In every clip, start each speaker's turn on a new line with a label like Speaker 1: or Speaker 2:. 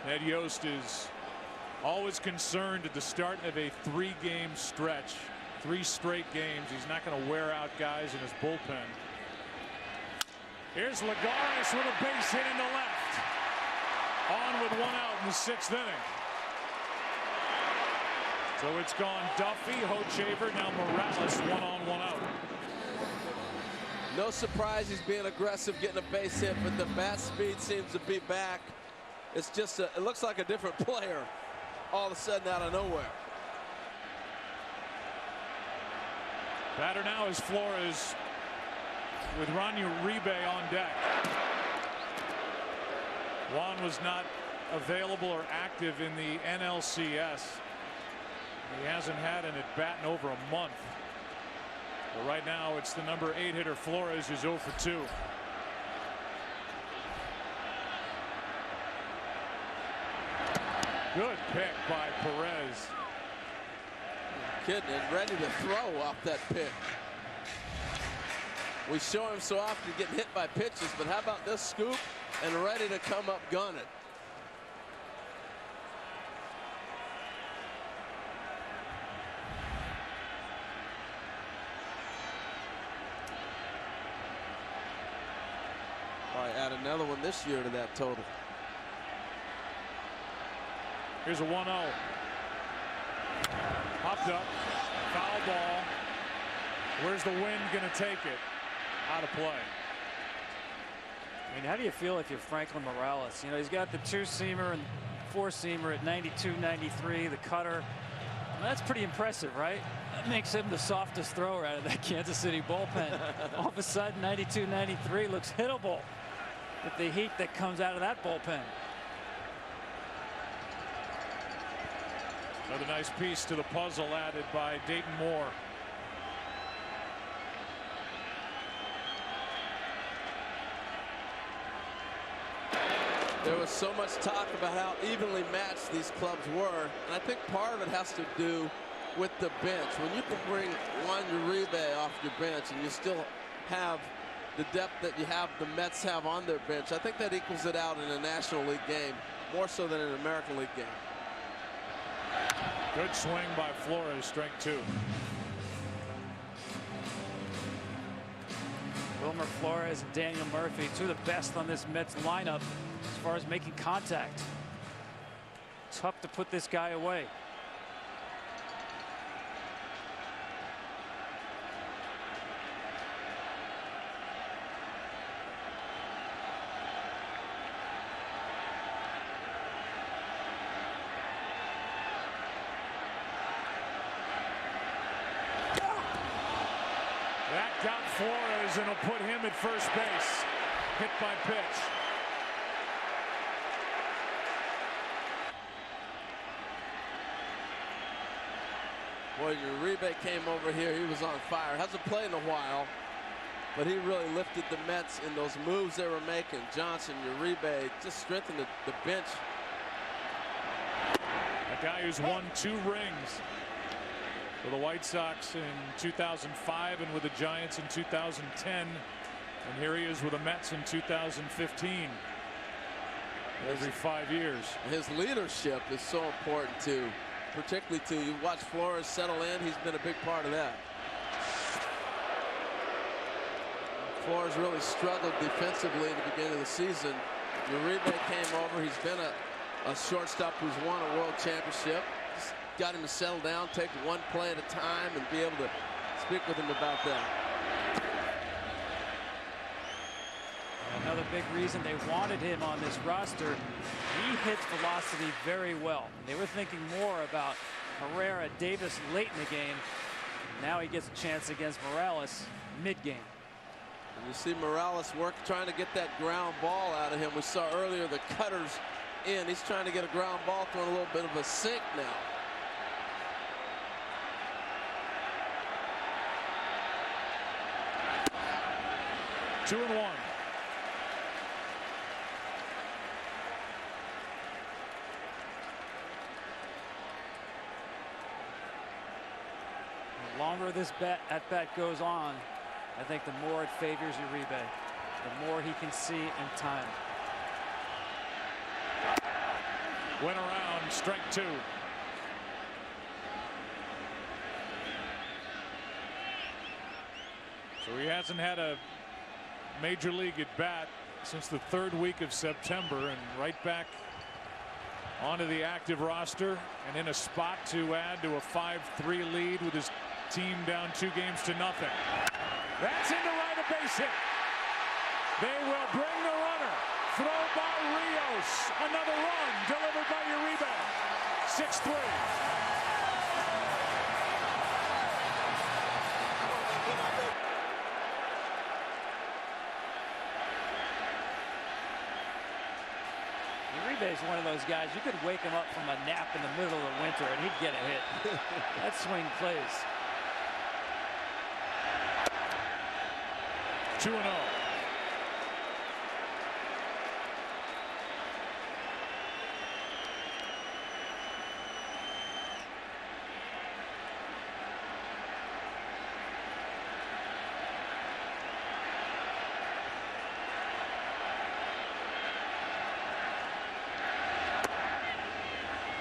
Speaker 1: Ed Yost is always concerned at the start of a 3-game stretch, 3 straight games. He's not going to wear out guys in his bullpen. Here's Lagares with a base hit into left. On with 1 out in the 6th inning. So it's gone Duffy, Hochevar, now Morales, 1 on, 1 out.
Speaker 2: No surprise he's being aggressive, getting a base hit, but the bat speed seems to be back. It's just it looks like a different player all of a sudden out of nowhere.
Speaker 1: Batter now is Flores with Ronnie Uribe on deck. Juan was not available or active in the NLCS. He hasn't had an at-bat in over a month. But right now it's the number 8 hitter Flores who's 0 for 2. Good pick by Perez.
Speaker 2: Kidding, and ready to throw off that pick. We show him so often getting hit by pitches, but how about this scoop and ready to come up gun it. Probably add another one this year to that total.
Speaker 1: Here's a 1-0. Popped up. Foul ball. Where's the wind going to take it? Out of play.
Speaker 3: I mean, how do you feel if you're Franklin Morales? You know, he's got the 2-seamer and 4-seamer at 92, 93, the cutter. Well, that's pretty impressive, right? That makes him the softest thrower out of that Kansas City bullpen. All of a sudden, 92, 93 looks hittable with the heat that comes out of that bullpen.
Speaker 1: Another nice piece to the puzzle added by Dayton Moore.
Speaker 2: There was so much talk about how evenly matched these clubs were, and I think part of it has to do with the bench. When you can bring Juan Uribe off your bench and you still have the depth that you have, the Mets have on their bench, I think that equals it out in a National League game, more so than an American League game.
Speaker 1: Good swing by Flores, strike 2.
Speaker 3: Wilmer Flores and Daniel Murphy, 2 of the best on this Mets lineup as far as making contact. Tough to put this guy away.
Speaker 1: That got Flores and will put him at first base. Hit by pitch.
Speaker 2: Boy, Uribe came over here. He was on fire. Hasn't played in a while, but he really lifted the Mets in those moves they were making. Johnson, Uribe just strengthened the bench.
Speaker 1: A guy who's won 2 rings for the White Sox in 2005 and with the Giants in 2010. And here he is with the Mets in 2015. Every 5 years.
Speaker 2: His leadership is so important too. Particularly to you watch Flores settle in. He's been a big part of that. Flores really struggled defensively at the beginning of the season. Uribe came over. He's been a shortstop who's won a world championship. Just got him to settle down, take one play at a time, and be able to speak with him about that.
Speaker 3: Another big reason they wanted him on this roster. He hits velocity very well. They were thinking more about Herrera, Davis late in the game. Now he gets a chance against Morales mid-game.
Speaker 2: And you see Morales trying to get that ground ball out of him. We saw earlier the cutters in. He's trying to get a ground ball, throwing a little bit of a sink now.
Speaker 1: Two and one.
Speaker 3: The longer this at-bat goes on, I think the more it favors Uribe, the more he can see in time.
Speaker 1: Went around, strike two. So he hasn't had a major league at bat since the third week of September, and right back onto the active roster and in a spot to add to a 5-3 lead with his team down 2-0. That's into right, a base hit. They will bring the runner. Throw by Rios. Another run delivered by Uribe. 6-3.
Speaker 3: Uribe is one of those guys, you could wake him up from a nap in the middle of the winter and he'd get a hit. That swing plays.
Speaker 1: 2-0.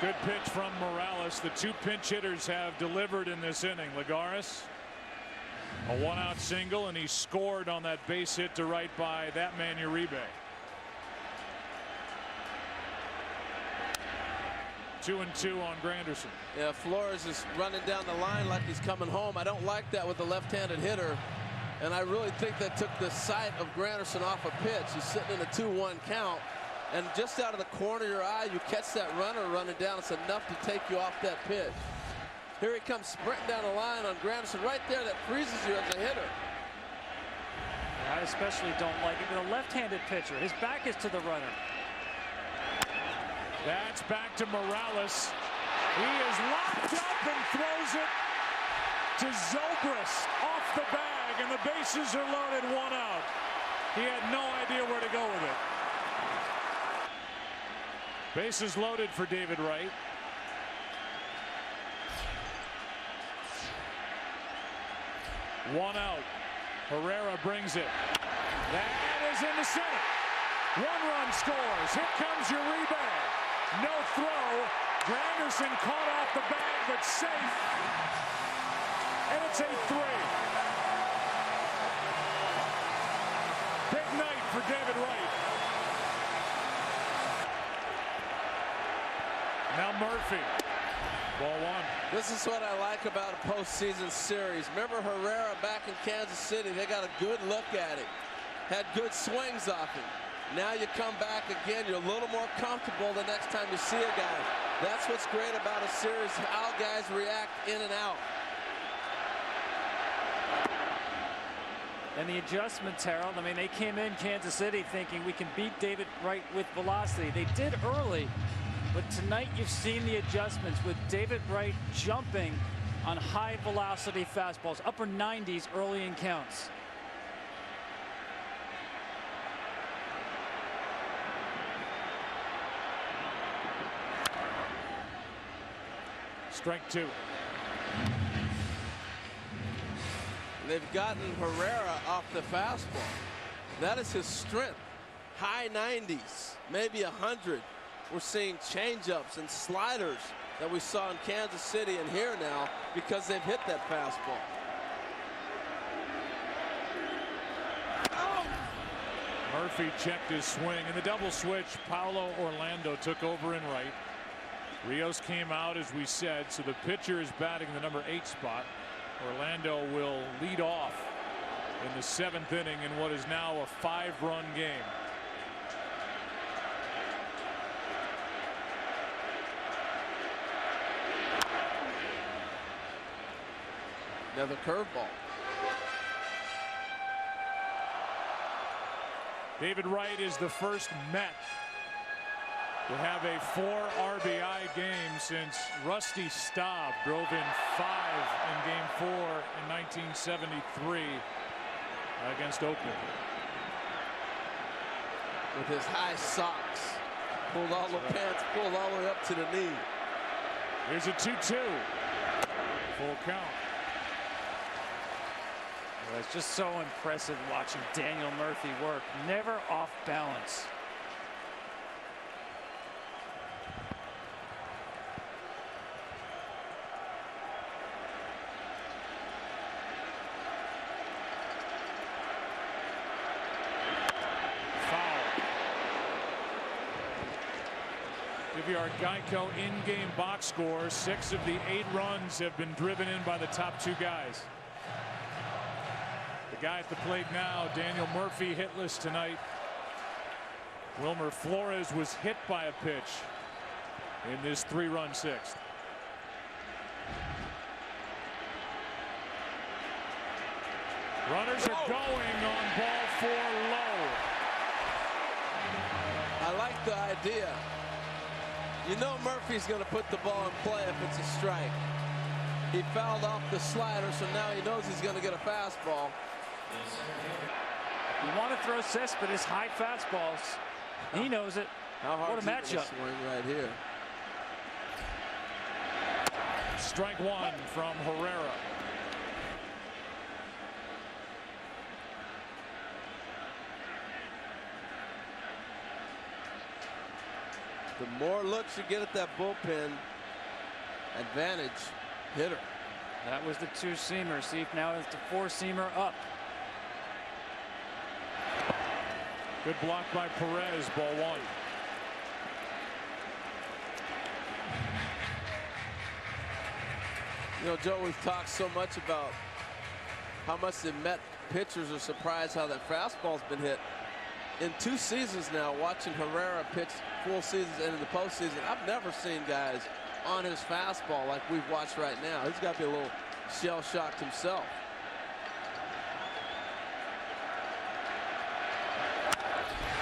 Speaker 1: Good pitch from Morales. The two pinch hitters have delivered in this inning. Lagares, a 1-out single, and he scored on that base hit to right by that man Uribe. 2-2 on Granderson.
Speaker 2: Yeah, Flores is running down the line like he's coming home. I don't like that with the left-handed hitter, and I really think that took the sight of Granderson off a pitch. He's sitting in a 2-1 count, and just out of the corner of your eye, you catch that runner running down. It's enough to take you off that pitch. Here he comes sprinting down the line on Granderson right there. That freezes you as a hitter.
Speaker 3: I especially don't like it with a left-handed pitcher. His back is to the runner.
Speaker 1: That's back to Morales. He is locked up and throws it to Zobrist off the bag, and the bases are loaded, 1 out. He had no idea where to go with it. Bases loaded for David Wright. One out. Herrera brings it. That is into center. 1 run scores. Here comes Uribe. No throw. Granderson caught off the bag, but safe. And it's 8-3. Big night for David Wright. Now Murphy. Ball 1.
Speaker 2: This is what I like about a postseason series. Remember Herrera back in Kansas City? They got a good look at it. Had good swings off him. Now you come back again, you're a little more comfortable the next time you see a guy. That's what's great about a series, how guys react in and out.
Speaker 3: And the adjustments, Harold, I mean, they came in Kansas City thinking we can beat David Wright with velocity. They did early, but tonight you've seen the adjustments with David Wright jumping on high velocity fastballs, upper 90s early in counts.
Speaker 1: Strike 2.
Speaker 2: They've gotten Herrera off the fastball. That is his strength. High 90s, maybe 100. We're seeing changeups and sliders that we saw in Kansas City and here now because they've hit that fastball.
Speaker 1: Murphy checked his swing. In the double switch, Paulo Orlando took over in right. Rios came out, as we said, so the pitcher is batting the number 8 spot. Orlando will lead off in the 7th inning in what is now a 5-run game.
Speaker 2: Another curveball.
Speaker 1: David Wright is the first Met to have a 4 RBI game since Rusty Staub drove in 5 in Game 4 in 1973 against Oakland.
Speaker 2: With his high socks, pulled all the pants, pulled all the way up to the knee.
Speaker 1: Here's a 2-2. Full count.
Speaker 3: Well, it's just so impressive watching Daniel Murphy work. Never off balance.
Speaker 1: Give you our Geico in-game box score. 6 of the 8 runs have been driven in by the top 2 guys. The guy at the plate now, Daniel Murphy, hitless tonight. Wilmer Flores was hit by a pitch in this 3-run 6th. Runners are going on ball 4 low.
Speaker 2: I like the idea. You know Murphy's going to put the ball in play if it's a strike. He fouled off the slider, so now he knows he's going to get a fastball.
Speaker 3: You want to throw Cespedes high fastballs. He knows it.
Speaker 2: How hard
Speaker 3: what a matchup.
Speaker 2: Swing right here.
Speaker 1: Strike 1 from Herrera.
Speaker 2: The more looks you get at that bullpen, advantage hitter.
Speaker 3: That was the 2-seamer. See if now it's the 4-seamer up.
Speaker 1: Good block by Perez. Ball 1.
Speaker 2: You know, Joe, we've talked so much about how much the Met pitchers are surprised how that fastball's been hit. In 2 seasons now, watching Herrera pitch full seasons and in the postseason, I've never seen guys on his fastball like we've watched right now. He's got to be a little shell-shocked himself.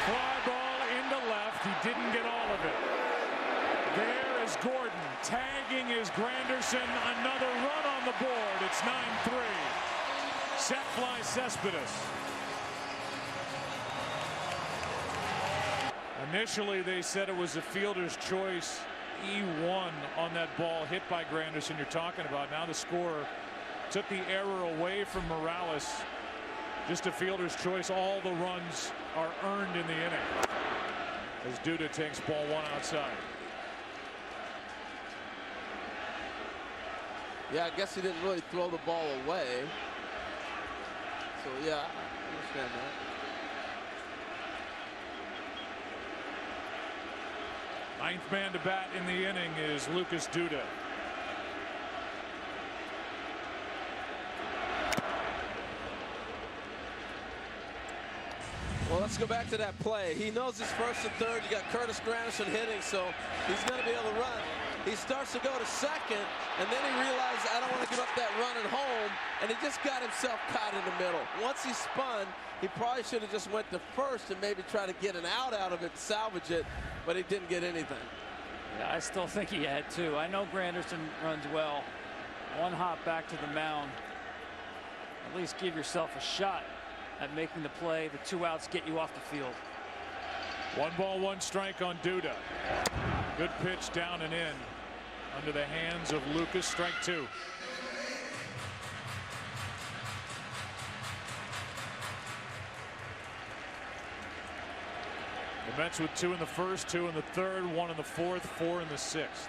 Speaker 1: Fly ball into left. He didn't get all of it. There is Gordon. Tagging is Granderson. Another run on the board. It's 9-3. Set fly Cespedes. Initially, they said it was a fielder's choice. E1 on that ball hit by Granderson you're talking about. Now the scorer took the error away from Morales. Just a fielder's choice. All the runs are earned in the inning as Duda takes ball 1 outside.
Speaker 2: Yeah, I guess he didn't really throw the ball away. So, yeah, I understand that.
Speaker 1: Ninth man to bat in the inning is Lucas Duda.
Speaker 2: Well, let's go back to that play. He knows his first and third. You got Curtis Granderson hitting, so he's going to be able to run. He starts to go to second, and then he realized, I don't want to give up that run at home, and he just got himself caught in the middle. Once he spun, he probably should have just went to first and maybe try to get an out of it, salvage it, but he didn't get anything.
Speaker 3: Yeah, I still think he had 2. I know Granderson runs well. 1 hop back to the mound. At least give yourself a shot at making the play. The 2 outs get you off the field.
Speaker 1: 1 ball, 1 strike on Duda. Good pitch down and in under the hands of Lucas. Strike 2. The Mets with 2 in the first, 2 in the third, 1 in the fourth, 4 in the 6th.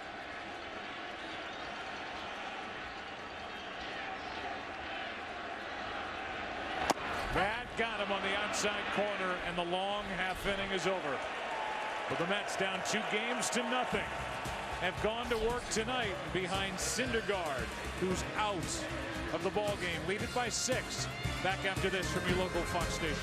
Speaker 1: That got him on the outside corner, and the long half inning is over. But the Mets down 2-0 have gone to work tonight behind Syndergaard, who's out of the ball game. Lead it by 6. Back after this from your local Fox station.